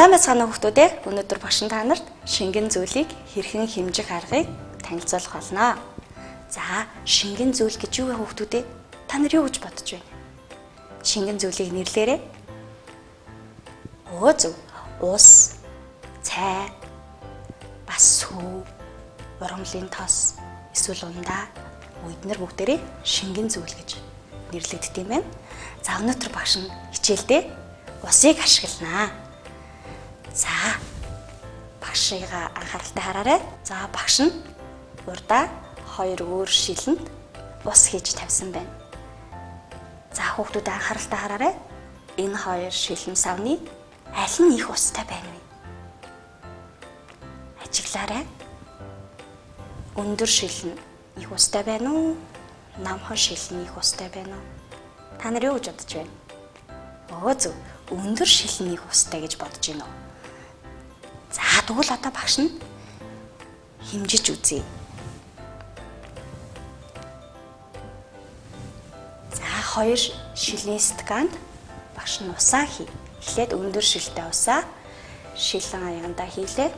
Сайн байцгаана уу хүүхдүүд ээ. Өнөөдөр багш та нарт шингэн зүйлийг хэрхэн хэмжих аргыг танилцуулах болно. За, шингэн зүйл гэж юу вэ хүүхдүүд ээ? Та нар юу гэж бодож байна? Шингэн зүйлийг нэрлээрэй. Зөв. Ус, цай, бас сүү, ургамлын тос, эсвэл ундаа эдгээр бүгдээрээ шингэн зүйл гэж нэрлэгддэг юм байна. За, өнөөдөр багш хичээлдээ усыг ашигланаа. За, багшигаа анхааралтай хараарай. За, багш нь урдаа 2 өөр шилэнд ус хийж тавьсан байна. За, хүүхдүүд анхааралтай хараарай. Энэ 2 шилэн савны аль нь их устай байна вэ? Ажиглаарай. Өндөр шилэн их устай байна уу? Намхан шилэн их устай байна уу? Та нар юу гэж бодож байна? Зөв. Өндөр шилэн их устай гэж бодож байна уу? За, тэгвэл одоо багш нь хэмжиж үзье. За, 2 шилийн стаканд багш нь усаа хий. Эхлээд өндөр шилтэй усаа шилэн аягандаа хийлээ.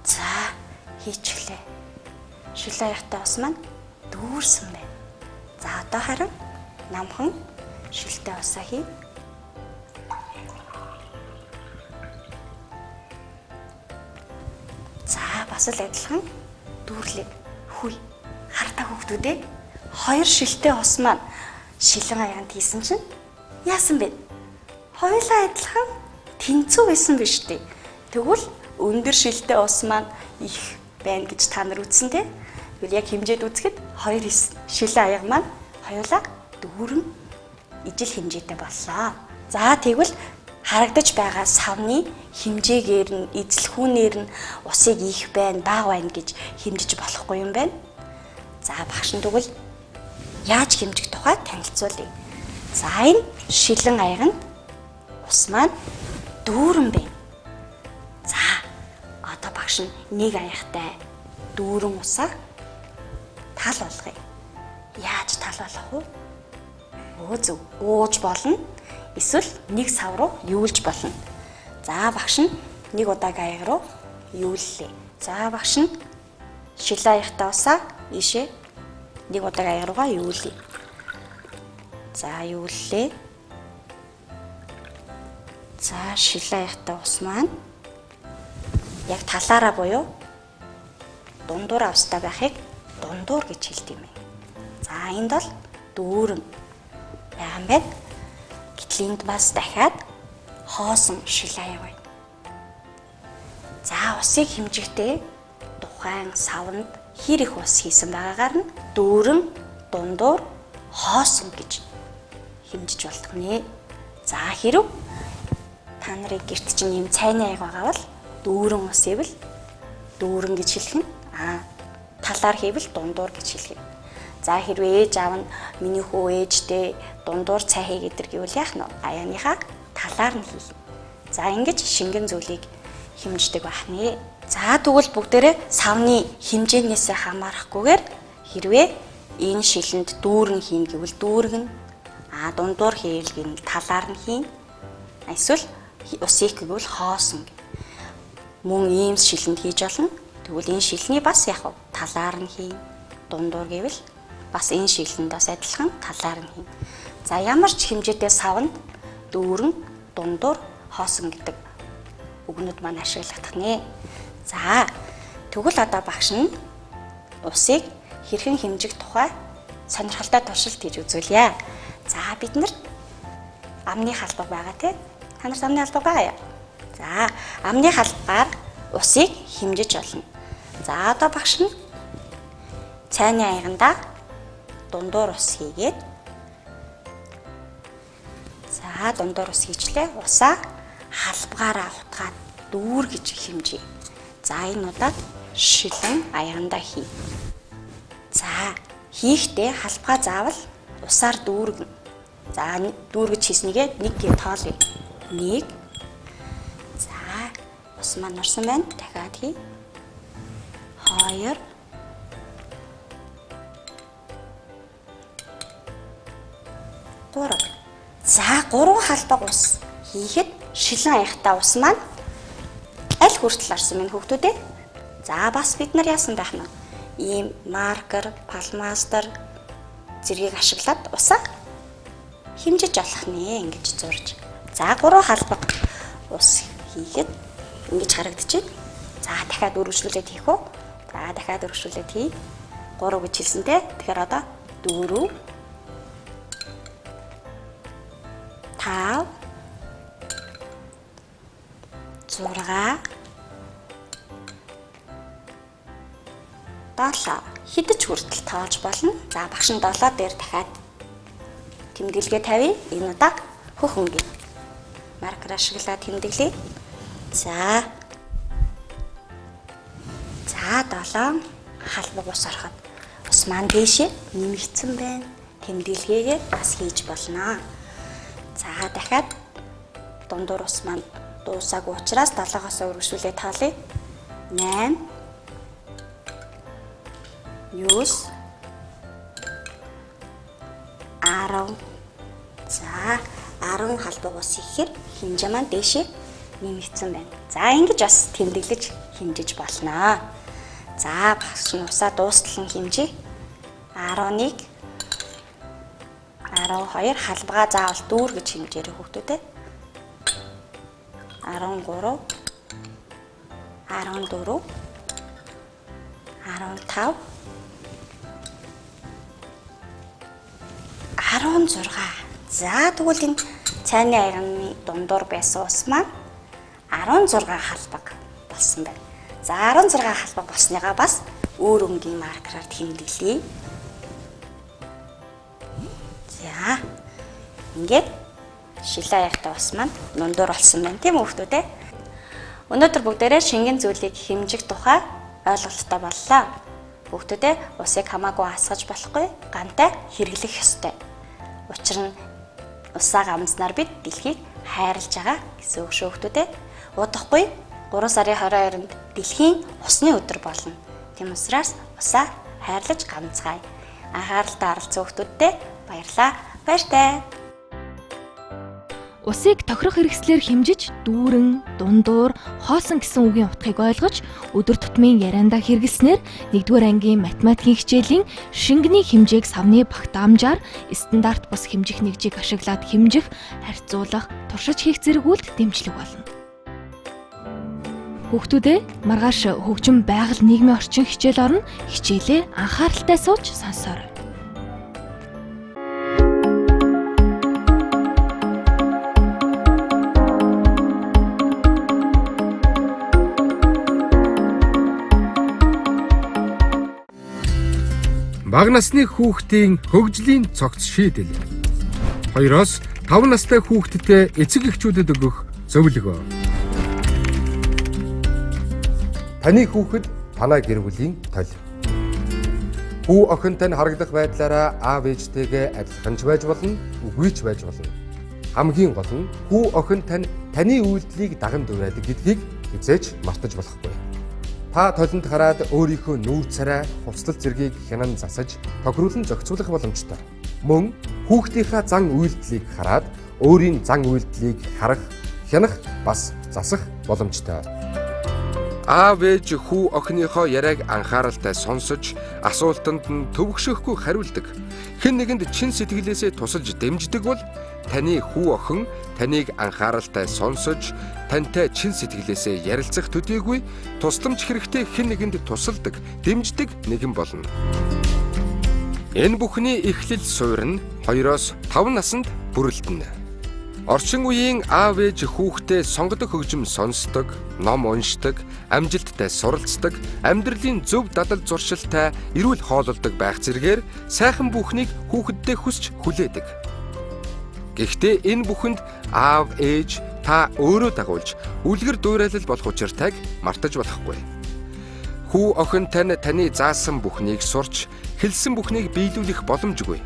За, хийчихлээ. Шилэн аягтай ус маань дүүрсэн байна. За, одоо харин намхан шилтэй усаа хий. За, бас л адилхан дүүрлээ. Хүй. Хартаа хүүхдүүд ээ. 2 шилтэй ус маань шилэн аяганд хийсэн чинь яасан бэ? Хоёулаа адилхан тэнцүү байсан биз дээ. Тэгвэл өндөр шилтэй ус маань их байна гэж та нар үзсэн те. Тэгвэл яг хэмжээд үзэхэд 2 шилэн аяг маань хоёулаа дүүрэн ижил хэмжээтэй боллоо. За, тэгвэл харагдаж байгаа савны хэмжээгээр нь эзлэхүүнээр нь усыг их байна, бага байна гэж хэмжиж болохгүй юм байна. За, багш нь тэгвэл яаж хэмжих тухай танилцуулъя. За, энэ шилэн аяганд ус маань дүүрэн байна. За, одоо багш нь нэг аягтай дүүрэн усаа тал болгоё. Яаж тал болгох вэ? Зөв. Ууж болно. Эсвэл нэг сав руу юулж болно. За, багш нь нэг удаагийн аяг руу юуллээ. За, багш нь шилэн аягтай усаа ийшээ нэг удаагийн аяг руугаа юулъя. За, юуллээ. За, шилэн аягтай ус маань яг талаараа буюу дундуур австай байхыг дундуур гэж хэлдэг юм байна. За, энд бол дүүрэн байгаа юм байна. Гэтэл энд бас дахиад хоосон шилэн аяг байна. За, усыг хэмжихдээ тухайн савнд хэр их ус хийсэн байгаагаар нь дүүрэн, дундуур, хоосон гэж хэмжиж болдог нэ. За, хэрв та нарын гэрт чинь юм цайны аяг байгаа бол дүүрэн ус ивэл дүүрэн гэж хэлэх нь, талаар хийвэл дундуур гэж хэлэх юм. За, хэрвээ ээж аав нь миний хүү ээжтэй дундуур цай хий гэдэр гэвэл яах нь вэ? Аяаныхаа талаар нь хий. За, ингэж шингэн зүйлийг хэмждэг байх нэ. За, тэгвэл бүгдээрээ савны хэмжээнээсээ хамаарахгүйгээр хэрвээ энэ шилэнд дүүрэн хийн гэвэл дүүргэн, дундуур хийвэл гин талаар нь хийн. Эсвэл усыг гэвэл хоосон. Мөн ийм шилэнд хийж болно. Тэгвэл энэ шилний бас яг талаар нь хийн. Дундуур гэвэл бас энэ шилэнд бас адилхан талаар нь хийн. За, ямар ч хэмжээтэй савнд дүүрэн, дундуур, хоосон гэдэг үгнүүд маань ашиглагдах нэ. За, тэгвэл одоо багш нь усыг хэрхэн хэмжих тухай сонирхолтой туршилт хийж үзүүлье. За, бид нар амны халбаг байгаа те. Та нарт амны халбаг байгаа юу? За, амны халбагаар усыг хэмжиж болно. За, одоо багш нь цайны аягандаа дундуур ус хийгээд, за, дундуур ус хийчлээ. Усаа халбагаараа утгаад дүүр гэж хэмжээ. За, энэ удаад шилэн аягандаа хий. За, хийхдээ халбага заавал усаар дүүргэн. За, дүүргэж хийснийгээ нэг гээ тоолъё. 1. За, ус маань орсон байна. Дахиад хий. 2. 3. За 3 халбаг ус хийхэд шилэн аяхтай ус маань аль хүртэл орсон минь хүүхдүүд ээ. За бас бид нар яасан байх нь ийм маркер, палмастер зэргийг ашиглаад усаа хэмжиж олох нэ ингэж зурж. За 3 халбаг ус хийхэд ингэж харагдчихэв. За дахиад өргөжлүүлээд хийх үү? За дахиад өргөжлүүлээд хий. 3 гэж хэлсэнтэй. Тэгэхээр одоо 4 5 6 7 хідэж хүртэл тоолж болно. За багш нь 7 дээр дахиад тэмдэглэгээ тавья. Энэ удаа хөх өнгийн маркер ашиглаад тэмдэглэе. За 7 халбаг ус ороход ус маань дээшээ нэмэгдсэн байна. Тэмдэглэгээгээ бас хийж болно. За дахиад дундуур ус маань дуусаагүй учраас 7-оос өргөжлүүлээд тоолъё. 8 9 10 За 10 халбаг ус ихээр хэмжээ маань дээшээ нэмэгдсэн байна. За ингэж бас тэмдэглэж хэмжиж болно. За багш нь усаа дуустал нь хэмжээ. 11 12 халбага заавал дүүр гэж хэмжээрэй хүүхдүүдээ. 13 14 15 16. За тэгвэл энэ цайны аягны дундуур байсан ус маань 16 халбаг болсон байна. За 16 халбаг болсныгаа бас өөр өнгийн маркераар тэмдэглэе. За ингээд шилэн аягтай ус маань дундуур болсон байна тийм үү хүүхдүүд ээ. Өнөөдөр бүгдээрээ шингэн зүйлийг хэмжих тухай ойлголттой боллоо. Хүүхдүүдээ усыг хамаагүй асгаж болохгүй, гантай хэрэглэх ёстой. Учир нь усаа гамснаар бид дэлхийг хайрлаж байгаа гэсэн үг шүү хүүхдүүдээ. Удахгүй 3 сарын 22-нд дэлхийн усны өдөр болно. Тийм учраас усаа хайрлаж гамцгаая. Анхааралтай оролцсон хүүхдүүдтэй баярлалаа. Баяртай. Усыг тохирох хэрэгслээр хэмжиж, дүүрэн, дундуур, хоосон гэсэн үгийн утгыг ойлгож, өдөр тутмын яриандаа хэрэглэснээр 1-р ангийн математикийн хичээлийн шингэний хэмжээг савны багтаамжаар стандарт бус хэмжих нэгжийг ашиглаад хэмжих, харьцуулах, туршиж хийх зэрэг үйлдэл дэмжлэг болно. Хүүхдүүдээ маргааш хөгжим байгаль нийгмийн орчин хичээл орно. Хичээлээ анхааралтай сууж сонсоорой. Бага насны хүүхдийн хөгжлийн цогц шийдэл. 2-оос 5 настай хүүхэдтэй эцэг эхчүүдэд өгөх зөвлөгөө. Таны хүүхэд танай гэр бүлийн толь. Хүү охин тань харагдах байдлаараа аав ээжтэйгээ адилхан ч байж болно, үгүй ч байж болно. Хамгийн гол нь хүү охин тань таны үйлдэлийг даган дураадаг гэдгийг хизээч мартаж болохгүй. Та толинд хараад өөрийнхөө нүүр царай, хувцлал зэргийг хянан засаж, тохируулан зохицуулах боломжтой. Мөн хүүхдийнхаа зан үйлдэлийг хараад өөрийн зан үйлдэлийг харах, хянах бас засах боломжтой. Аав ээж хүү охиныхоо яриаг анхааралтай сонсож, асуултанд нь төвөгшөхгүй хариулдаг. Хэн нэгэнд чин сэтгэлээсээ тусалж дэмждэг бол таны хүү охин таныг анхааралтай сонсож, тантай чин сэтгэлээсээ ярилцах төдийгүй тусламж хэрэгтэй хэн нэгэнд тусалдаг, дэмждэг нэгэн болно. Энэ бүхний эхлэл суурь нь 2-оос 5 наснд бүрэлдэнэ. Орчин үеийн аав ээж хүүхдээ сонгодог хөгжим сонсдог, ном уншдаг, амжилттай суралцдаг, амьдралын зөв дадал зуршилтай эрүүл хоололдог байх зэргээр сайхан бүхнийг хүүхэддээ хүсч хүлээдэг. Гэхдээ энэ бүхэнд аав ээж та өөрөө дагуулж үлгэр дуурайлал болох учиртайг мартаж болохгүй. Хүү охин таны заасан бүхнийг сурч, хэлсэн бүхнийг биелүүлэх боломжгүй.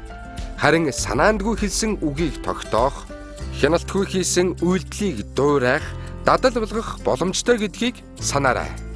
Харин санаандгүй хэлсэн үгийг тогтоох, хяналтгүй хийсэн үйлдэлийг дуурайх, дадал болгох боломжтой гэдгийг санаарай.